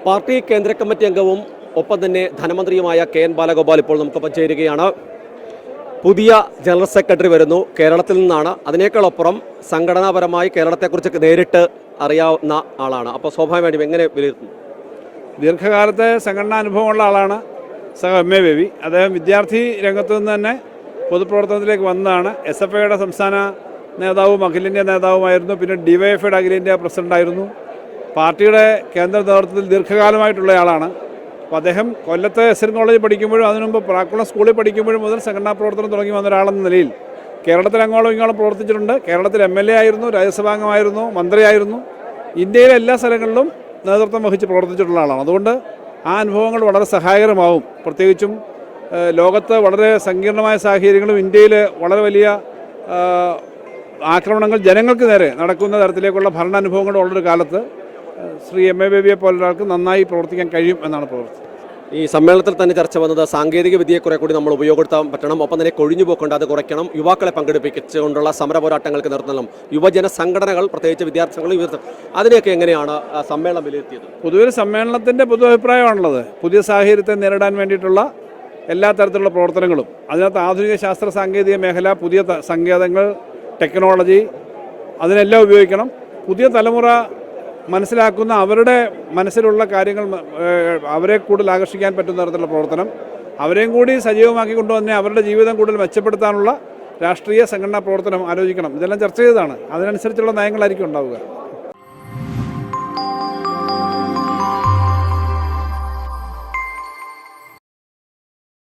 Party കേന്ദ്ര committee അംഗവും ഒപ്പം തന്നെ ധനമന്ത്രിയുമായ കെ.എൻ. ബാലഗോപാൽ ഇപ്പോൾ നമുക്കൊപ്പം ചേരുകയാണ്. പുതിയ ജനറൽ സെക്രട്ടറി വരുന്നു, കേരളത്തിൽ നിന്നാണ്. അതിനേക്കാളപ്പുറം സംഘടനാപരമായി കേരളത്തെക്കുറിച്ച് നേരിട്ട് അറിയാവുന്ന ആളാണ്. അപ്പോൾ സ്വാഭാവികമായിട്ടും എങ്ങനെ വിലയിരുത്തുന്നു? ദീർഘകാലത്തെ സംഘടനാ അനുഭവമുള്ള ആളാണ് എം.എ. ബേബി. അദ്ദേഹം വിദ്യാർത്ഥി രംഗത്തു നിന്ന് തന്നെ പൊതുപ്രവർത്തനത്തിലേക്ക് വന്നതാണ്. SFIയുടെ സംസ്ഥാന നേതാവും അഖിലേന്ത്യാ നേതാവുമായിരുന്നു. പിന്നെ DYFIയുടെ അഖിലേന്ത്യാ പ്രസിഡൻ്റായിരുന്നു. പാർട്ടിയുടെ കേന്ദ്ര നേതൃത്വത്തിൽ ദീർഘകാലമായിട്ടുള്ള ആളാണ്. അപ്പോൾ അദ്ദേഹം കൊല്ലത്ത് SN കോളേജിൽ പഠിക്കുമ്പോഴും അതിനു മുമ്പ് പ്രാക്കുളം സ്കൂളിൽ പഠിക്കുമ്പോഴും മുതൽ സംഘടനാ പ്രവർത്തനം തുടങ്ങി വന്ന ഒരാളെന്ന നിലയിൽ കേരളത്തിൽ അങ്ങോളം ഇങ്ങോളം പ്രവർത്തിച്ചിട്ടുണ്ട്. കേരളത്തിൽ MLA ആയിരുന്നു, രാജ്യസഭാംഗമായിരുന്നു, മന്ത്രിയായിരുന്നു. ഇന്ത്യയിലെ എല്ലാ സ്ഥലങ്ങളിലും നേതൃത്വം വഹിച്ച് പ്രവർത്തിച്ചിട്ടുള്ള ആളാണ്. അതുകൊണ്ട് ആ അനുഭവങ്ങൾ വളരെ സഹായകരമാവും. പ്രത്യേകിച്ചും ലോകത്ത് വളരെ സങ്കീർണമായ സാഹചര്യങ്ങളും ഇന്ത്യയിൽ വളരെ വലിയ ആക്രമണങ്ങൾ ജനങ്ങൾക്ക് നേരെ നടക്കുന്ന തരത്തിലേക്കുള്ള ഭരണാനുഭവങ്ങളും ഉള്ളൊരു കാലത്ത് ശ്രീ M.A. ബേബിയെ പോലൊരാൾക്ക് നന്നായി പ്രവർത്തിക്കാൻ കഴിയും എന്നാണ് പ്രവർത്തിച്ചത്. ഈ സമ്മേളനത്തിൽ തന്നെ ചർച്ച വന്നത് സാങ്കേതിക വിദ്യയെ കുറെ കൂടി നമ്മൾ ഉപയോഗപ്പെടുത്താൻ പറ്റണം, ഒപ്പം തന്നെ കൊഴിഞ്ഞു പോക്കേണ്ട അത് കുറയ്ക്കണം, യുവാക്കളെ പങ്കെടുപ്പിച്ചുകൊണ്ടുള്ള സമര പോരാട്ടങ്ങൾക്ക് നിർത്തണം, യുവജന സംഘടനകൾ പ്രത്യേകിച്ച് വിദ്യാർത്ഥികൾ അതിനെയൊക്കെ എങ്ങനെയാണ് സമ്മേളനം വിലയിരുത്തിയത്? പൊതുവെ സമ്മേളനത്തിൻ്റെ പൊതു അഭിപ്രായമാണുള്ളത്. പുതിയ സാഹചര്യത്തെ നേരിടാൻ വേണ്ടിയിട്ടുള്ള എല്ലാ തരത്തിലുള്ള പ്രവർത്തനങ്ങളും, അതിനകത്ത് ആധുനിക ശാസ്ത്ര സാങ്കേതിക മേഖല, പുതിയ സങ്കേതങ്ങൾ, ടെക്നോളജി, അതിനെല്ലാം ഉപയോഗിക്കണം. പുതിയ തലമുറ മനസ്സിലാക്കുന്ന അവരുടെ മനസ്സിലുള്ള കാര്യങ്ങൾ അവരെ കൂടുതൽ ആകർഷിക്കാൻ പറ്റുന്ന തരത്തിലുള്ള പ്രവർത്തനം, അവരെയും കൂടി സജീവമാക്കി കൊണ്ടുവന്ന് അവരുടെ ജീവിതം കൂടുതൽ മെച്ചപ്പെടുത്താനുള്ള രാഷ്ട്രീയ സംഘടനാ പ്രവർത്തനം ആലോചിക്കണം. ഇതെല്ലാം ചർച്ച ചെയ്തതാണ്. അതിനനുസരിച്ചുള്ള നയങ്ങളായിരിക്കും ഉണ്ടാവുക.